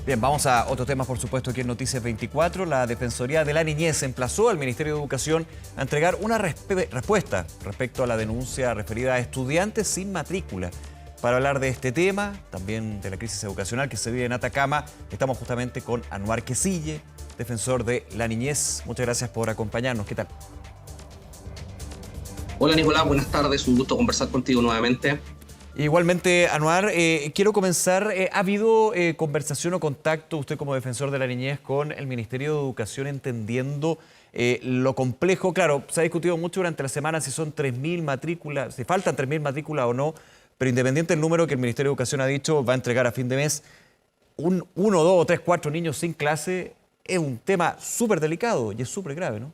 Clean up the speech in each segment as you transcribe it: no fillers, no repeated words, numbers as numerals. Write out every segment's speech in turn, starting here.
Bien, vamos a otro tema, por supuesto, aquí en Noticias 24. La Defensoría de la Niñez emplazó al Ministerio de Educación a entregar una respuesta respecto a la denuncia referida a estudiantes sin matrícula. Para hablar de este tema, también de la crisis educacional que se vive en Atacama, estamos justamente con Anuar Quisille, defensor de la niñez. Muchas gracias por acompañarnos. ¿Qué tal? Hola Nicolás, buenas tardes, un gusto conversar contigo nuevamente. Igualmente, Anuar, quiero comenzar. ¿Ha habido conversación o contacto, usted como defensor de la niñez, con el Ministerio de Educación, entendiendo lo complejo? Claro, se ha discutido mucho durante la semana si son 3.000 matrículas, si faltan 3.000 matrículas o no, pero independiente del número que el Ministerio de Educación ha dicho, va a entregar a fin de mes, uno, dos, tres, cuatro niños sin clase es un tema súper delicado y es súper grave, ¿no?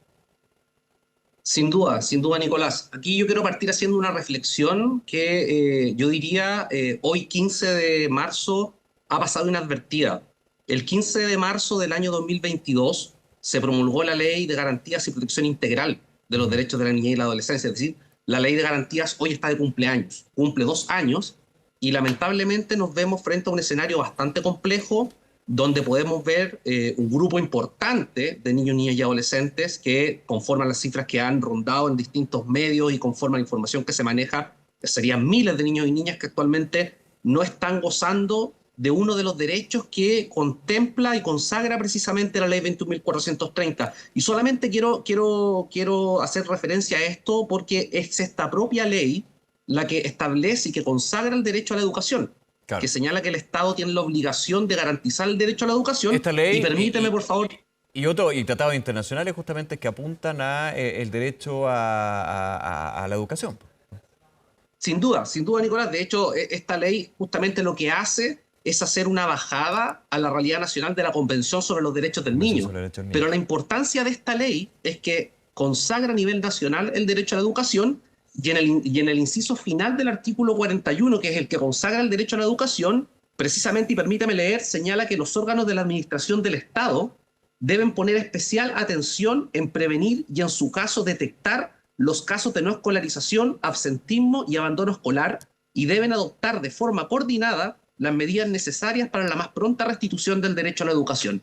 Sin duda, Nicolás. Aquí yo quiero partir haciendo una reflexión que yo diría hoy 15 de marzo ha pasado inadvertida. El 15 de marzo del año 2022 se promulgó la Ley de Garantías y Protección Integral de los Derechos de la Niñez y la Adolescencia. Es decir, la Ley de Garantías hoy está de cumpleaños, cumple 2 años y lamentablemente nos vemos frente a un escenario bastante complejo donde podemos ver un grupo importante de niños, niñas y adolescentes que, conforme a las cifras que han rondado en distintos medios y conforme a la información que se maneja, serían miles de niños y niñas que actualmente no están gozando de uno de los derechos que contempla y consagra precisamente la Ley 21.430. Y solamente quiero hacer referencia a esto porque es esta propia ley la que establece y que consagra el derecho a la educación, Claro. que señala que el Estado tiene la obligación de garantizar el derecho a la educación. Esta ley Y permíteme, por favor. y tratados internacionales justamente que apuntan a el derecho a la educación. Sin duda, Nicolás. De hecho, esta ley justamente lo que hace es hacer una bajada a la realidad nacional de la Convención sobre los Derechos del Convención Niño. sobre los Derechos del Niño. Pero la importancia de esta ley es que consagra a nivel nacional el derecho a la educación y en el inciso final del artículo 41, que es el que consagra el derecho a la educación, precisamente, y permítame leer, señala que los órganos de la administración del Estado deben poner especial atención en prevenir y, en su caso, detectar los casos de no escolarización, absentismo y abandono escolar, y deben adoptar de forma coordinada las medidas necesarias para la más pronta restitución del derecho a la educación.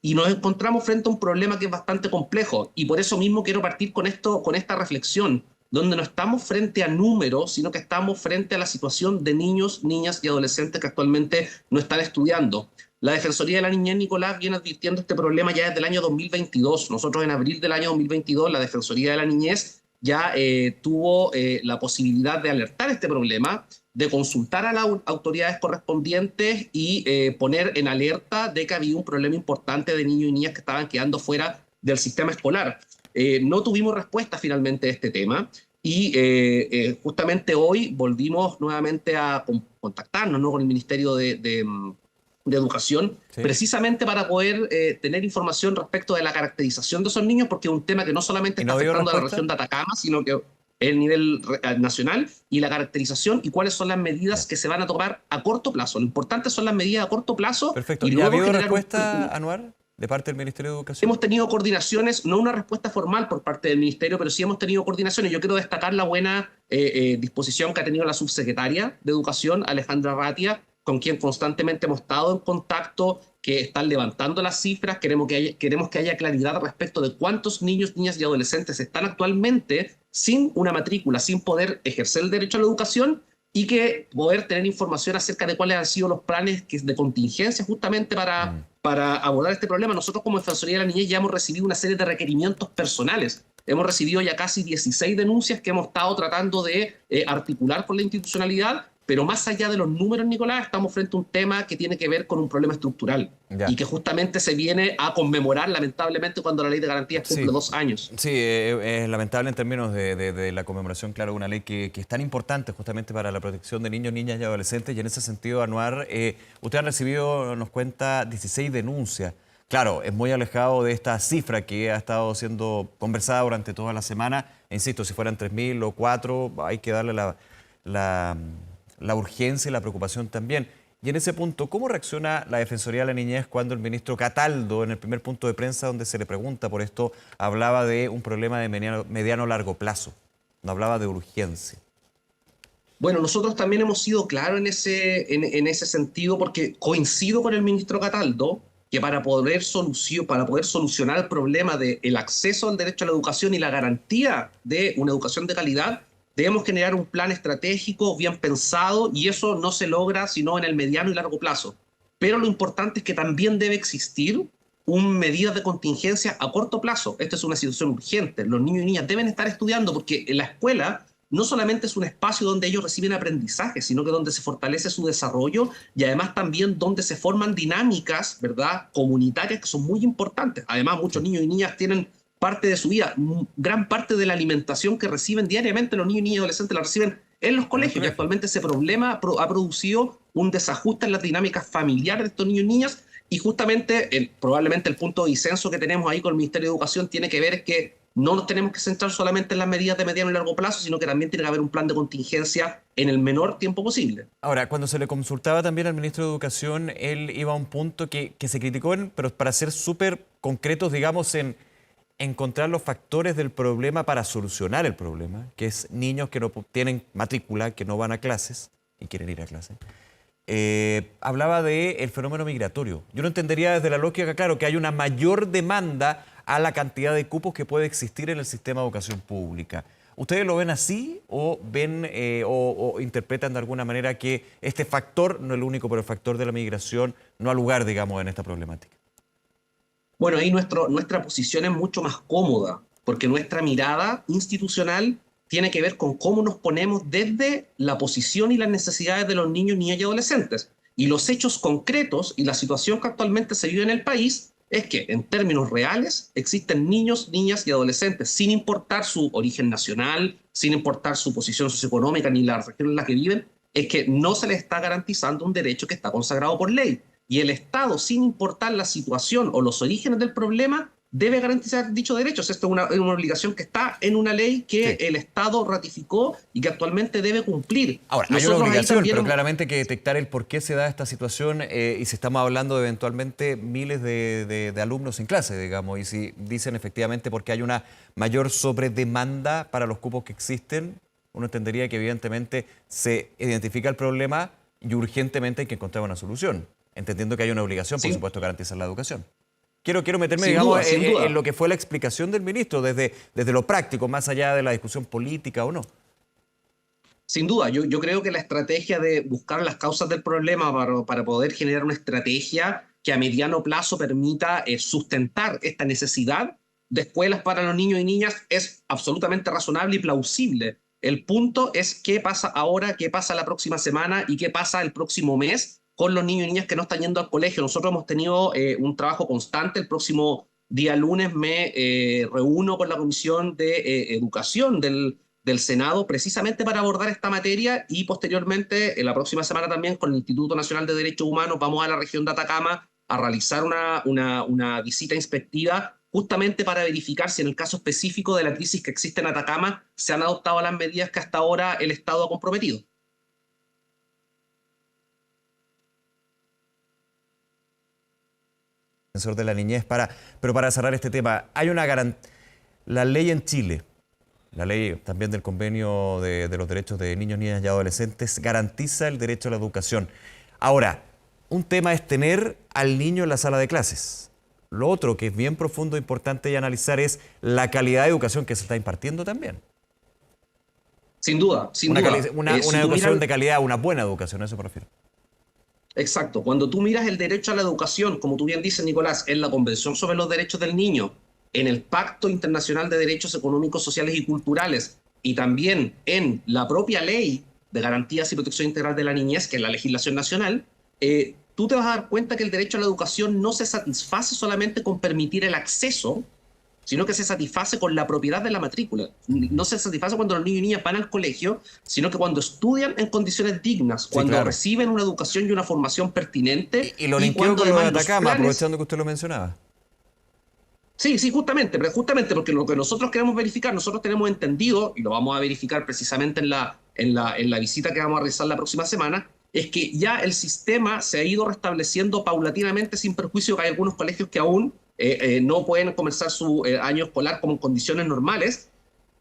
Y nos encontramos frente a un problema que es bastante complejo, y por eso mismo quiero partir con esta reflexión, donde no estamos frente a números, sino que estamos frente a la situación de niños, niñas y adolescentes que actualmente no están estudiando. La Defensoría de la Niñez, Nicolás, viene advirtiendo este problema ya desde el año 2022. Nosotros en abril del año 2022, la Defensoría de la Niñez ya tuvo la posibilidad de alertar este problema, de consultar a las autoridades correspondientes y poner en alerta de que había un problema importante de niños y niñas que estaban quedando fuera del sistema escolar. No tuvimos respuesta finalmente a este tema y justamente hoy volvimos nuevamente a contactarnos, ¿no?, con el Ministerio de Educación, ¿Sí? precisamente para poder tener información respecto de la caracterización de esos niños, porque es un tema que no solamente ¿Y está no dio afectando a la respuesta? región de Atacama, sino que el nivel nacional, y la caracterización y cuáles son las medidas Ya. que se van a tomar a corto plazo. Lo importante son las medidas a corto plazo Perfecto. y ¿Y ha luego habido generar respuesta, Anuar, de parte del Ministerio de Educación? Hemos tenido coordinaciones, no una respuesta formal por parte del Ministerio, pero sí hemos tenido coordinaciones. Yo quiero destacar la buena disposición que ha tenido la subsecretaria de Educación, Alejandra Ratia, con quien constantemente hemos estado en contacto, que están levantando las cifras. Queremos que haya claridad respecto de cuántos niños, niñas y adolescentes están actualmente sin una matrícula, sin poder ejercer el derecho a la educación, y que poder tener información acerca de cuáles han sido los planes de contingencia justamente para abordar este problema. Nosotros como Defensoría de la Niñez ya hemos recibido una serie de requerimientos personales. Hemos recibido ya casi 16 denuncias que hemos estado tratando de articular con la institucionalidad, pero más allá de los números, Nicolás, estamos frente a un tema que tiene que ver con un problema estructural Ya. y que justamente se viene a conmemorar, lamentablemente, cuando la Ley de Garantías cumple Sí. 2 años. Sí, es lamentable en términos de la conmemoración, claro, de una ley que es tan importante justamente para la protección de niños, niñas y adolescentes. Y en ese sentido, Anuar, usted ha recibido, nos cuenta, 16 denuncias. Claro, es muy alejado de esta cifra que ha estado siendo conversada durante toda la semana. Insisto, si fueran 3.000 o 4, hay que darle la urgencia y la preocupación también. Y en ese punto, ¿cómo reacciona la Defensoría de la Niñez cuando el ministro Cataldo, en el primer punto de prensa donde se le pregunta por esto, hablaba de un problema de mediano largo plazo? No hablaba de urgencia. Bueno, nosotros también hemos sido claros en ese sentido, porque coincido con el ministro Cataldo que para poder solucionar el problema del acceso al derecho a la educación y la garantía de una educación de calidad, debemos generar un plan estratégico bien pensado, y eso no se logra sino en el mediano y largo plazo. Pero lo importante es que también debe existir medidas de contingencia a corto plazo. Esta es una situación urgente. Los niños y niñas deben estar estudiando, porque en la escuela no solamente es un espacio donde ellos reciben aprendizaje, sino que donde se fortalece su desarrollo, y además también donde se forman dinámicas, ¿verdad?, comunitarias, que son muy importantes. Además, muchos niños y niñas tienen parte de su vida, gran parte de la alimentación que reciben diariamente los niños y niñas y adolescentes la reciben en los colegios, y actualmente ese problema ha producido un desajuste en las dinámicas familiares de estos niños y niñas. Y justamente, probablemente el punto de disenso que tenemos ahí con el Ministerio de Educación tiene que ver es que no nos tenemos que centrar solamente en las medidas de mediano y largo plazo, sino que también tiene que haber un plan de contingencia en el menor tiempo posible. Ahora, cuando se le consultaba también al ministro de Educación, él iba a un punto que se criticó, pero para ser súper concretos, digamos, en encontrar los factores del problema para solucionar el problema, que es niños que no tienen matrícula, que no van a clases y quieren ir a clases. Hablaba del fenómeno migratorio. Yo no entendería desde la lógica, claro, que hay una mayor demanda a la cantidad de cupos que puede existir en el sistema de educación pública. ¿Ustedes lo ven así o ven o interpretan de alguna manera que este factor, no el único, pero el factor de la migración, no ha lugar, digamos, en esta problemática? Bueno, ahí nuestra posición es mucho más cómoda, porque nuestra mirada institucional tiene que ver con cómo nos ponemos desde la posición y las necesidades de los niños, niñas y adolescentes. Y los hechos concretos y la situación que actualmente se vive en el país es que, en términos reales, existen niños, niñas y adolescentes, sin importar su origen nacional, sin importar su posición socioeconómica ni la región en la que viven, es que no se les está garantizando un derecho que está consagrado por ley. Y el Estado, sin importar la situación o los orígenes del problema, debe garantizar dichos derechos. Esto es una obligación que está en una ley que Sí. el Estado ratificó y que actualmente debe cumplir. Ahora, hay una obligación, pero claramente hay que detectar el por qué se da esta situación y si estamos hablando de eventualmente miles de alumnos en clase, digamos, y si dicen efectivamente porque hay una mayor sobredemanda para los cupos que existen, uno entendería que evidentemente se identifica el problema y urgentemente hay que encontrar una solución, entendiendo que hay una obligación, por Sin, supuesto, de garantizar la educación. Quiero meterme, sin digamos, duda, sin en duda. lo que fue la explicación del ministro, desde lo práctico, más allá de la discusión política o no. Sin duda, yo creo que la estrategia de buscar las causas del problema para poder generar una estrategia que a mediano plazo permita sustentar esta necesidad de escuelas para los niños y niñas es absolutamente razonable y plausible. El punto es qué pasa ahora, qué pasa la próxima semana y qué pasa el próximo mes con los niños y niñas que no están yendo al colegio. Nosotros hemos tenido un trabajo constante. El próximo día lunes me reúno con la Comisión de Educación del Senado precisamente para abordar esta materia, y posteriormente, en la próxima semana también, con el Instituto Nacional de Derechos Humanos, vamos a la región de Atacama a realizar una visita inspectiva justamente para verificar si en el caso específico de la crisis que existe en Atacama se han adoptado las medidas que hasta ahora el Estado ha comprometido. Defensor de la niñez, pero para cerrar este tema, hay una la ley en Chile, la ley también del convenio de los derechos de niños, niñas y adolescentes, garantiza el derecho a la educación. Ahora, un tema es tener al niño en la sala de clases. Lo otro, que es bien profundo e importante y analizar, es la calidad de educación que se está impartiendo también. Sin duda, sin Una, duda. una Si tú educación miras, de calidad, una buena educación, a eso me refiero. exacto, cuando tú miras el derecho a la educación, como tú bien dices, Nicolás, en la Convención sobre los Derechos del Niño, en el Pacto Internacional de Derechos Económicos, Sociales y Culturales, y también en la propia Ley de Garantías y Protección Integral de la Niñez, que es la legislación nacional, tú te vas a dar cuenta que el derecho a la educación no se satisface solamente con permitir el acceso, sino que se satisface con la propiedad de la matrícula. No se satisface cuando los niños y niñas van al colegio, sino que cuando estudian en condiciones dignas, Sí, cuando claro. reciben una educación y una formación pertinente, Y lo y linkeo cuando con lo de además los Atacama, planes... aprovechando que usted lo mencionaba. Sí, sí, justamente, pero justamente porque lo que nosotros queremos verificar, nosotros tenemos entendido, y lo vamos a verificar precisamente en la visita que vamos a realizar la próxima semana, es que ya el sistema se ha ido restableciendo paulatinamente, sin perjuicio que hay algunos colegios que aún no pueden comenzar su año escolar como en condiciones normales,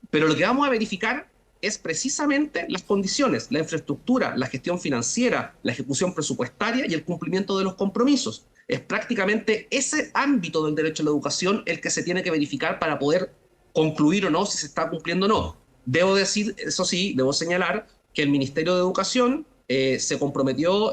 pero lo que vamos a verificar es precisamente las condiciones, la infraestructura, la gestión financiera, la ejecución presupuestaria y el cumplimiento de los compromisos. Es prácticamente ese ámbito del derecho a la educación el que se tiene que verificar para poder concluir o no si se está cumpliendo o no. Debo decir, eso sí, debo señalar que el Ministerio de Educación se comprometió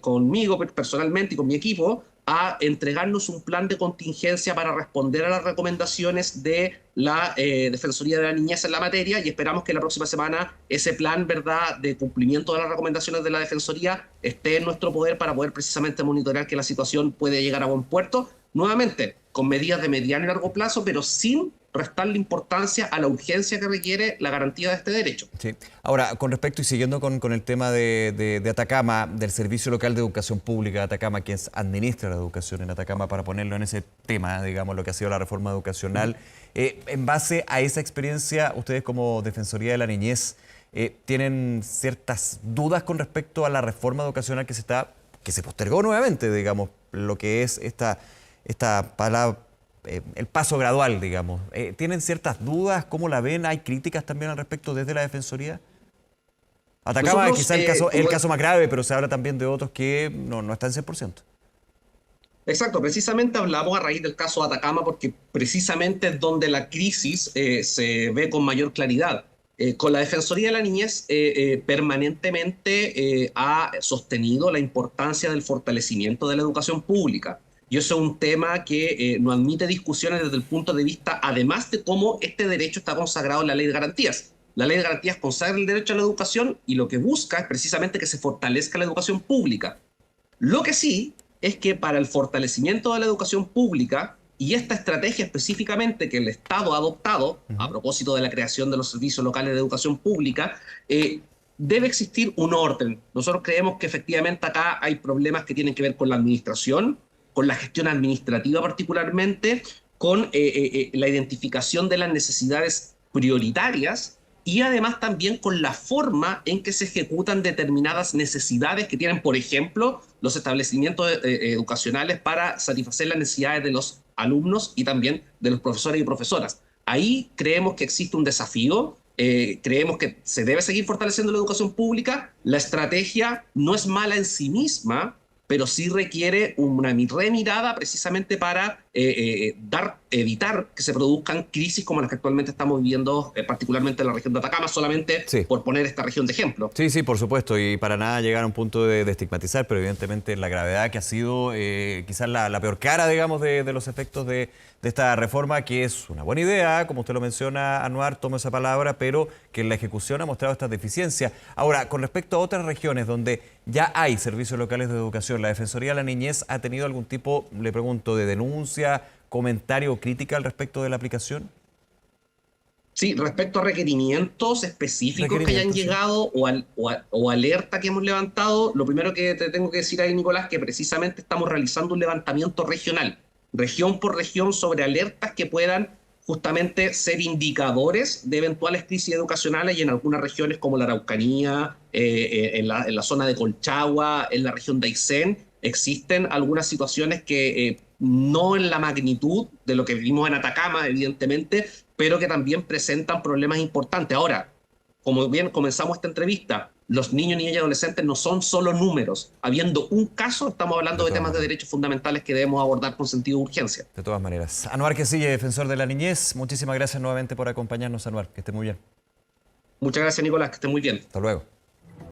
conmigo personalmente y con mi equipo a entregarnos un plan de contingencia para responder a las recomendaciones de la Defensoría de la Niñez en la materia, y esperamos que la próxima semana ese plan, ¿verdad?, de cumplimiento de las recomendaciones de la Defensoría esté en nuestro poder para poder precisamente monitorear que la situación puede llegar a buen puerto, nuevamente con medidas de mediano y largo plazo, pero sin restarle importancia a la urgencia que requiere la garantía de este derecho. Sí. Ahora, con respecto y siguiendo con el tema de Atacama, del Servicio Local de Educación Pública de Atacama, quien administra la educación en Atacama, para ponerlo en ese tema, digamos, lo que ha sido la reforma educacional, en base a esa experiencia, ustedes como Defensoría de la Niñez, ¿tienen ciertas dudas con respecto a la reforma educacional que se postergó nuevamente, digamos, lo que es esta palabra, el paso gradual, digamos? ¿Tienen ciertas dudas? ¿Cómo la ven? ¿Hay críticas también al respecto desde la Defensoría? Atacama es quizá el caso más grave, pero se habla también de otros que no están 100%. Exacto, precisamente hablamos a raíz del caso de Atacama porque precisamente es donde la crisis se ve con mayor claridad. Con la Defensoría de la Niñez permanentemente ha sostenido la importancia del fortalecimiento de la educación pública. Y eso es un tema que no admite discusiones desde el punto de vista, además de cómo este derecho está consagrado en la Ley de Garantías. La Ley de Garantías consagra el derecho a la educación y lo que busca es precisamente que se fortalezca la educación pública. Lo que sí es que para el fortalecimiento de la educación pública y esta estrategia específicamente que el Estado ha adoptado a propósito de la creación de los servicios locales de educación pública, debe existir un orden. Nosotros creemos que efectivamente acá hay problemas que tienen que ver con la administración, con la gestión administrativa particularmente, con la identificación de las necesidades prioritarias y además también con la forma en que se ejecutan determinadas necesidades que tienen, por ejemplo, los establecimientos educacionales para satisfacer las necesidades de los alumnos y también de los profesores y profesoras. Ahí creemos que existe un desafío. Creemos que se debe seguir fortaleciendo la educación pública. La estrategia no es mala en sí misma, pero sí requiere una remirada precisamente para evitar que se produzcan crisis como las que actualmente estamos viviendo, particularmente en la región de Atacama, solamente por poner esta región de ejemplo. Sí, sí, por supuesto, y para nada llegar a un punto de estigmatizar, pero evidentemente la gravedad que ha sido quizás la peor cara, digamos, de los efectos de esta reforma, que es una buena idea, como usted lo menciona, Anuar, tomo esa palabra, pero que en la ejecución ha mostrado estas deficiencias. Ahora, con respecto a otras regiones donde ya hay servicios locales de educación, ¿la Defensoría de la Niñez ha tenido algún tipo, le pregunto, de denuncia, comentario o crítica al respecto de la aplicación? Sí, respecto a requerimientos específicos que hayan llegado o alerta que hemos levantado, lo primero que te tengo que decir ahí, Nicolás, que precisamente estamos realizando un levantamiento regional, región por región, sobre alertas que puedan justamente ser indicadores de eventuales crisis educacionales, y en algunas regiones como la Araucanía, en la zona de Colchagua, en la región de Aysén, existen algunas situaciones que no en la magnitud de lo que vivimos en Atacama, evidentemente, pero que también presentan problemas importantes. Ahora, como bien comenzamos esta entrevista, los niños, niñas y adolescentes no son solo números. Habiendo un caso, estamos hablando de temas de derechos fundamentales que debemos abordar con sentido de urgencia. De todas maneras. Anuar Quecilla, defensor de la niñez, muchísimas gracias nuevamente por acompañarnos, Anuar. Que esté muy bien. Muchas gracias, Nicolás. Que esté muy bien. Hasta luego.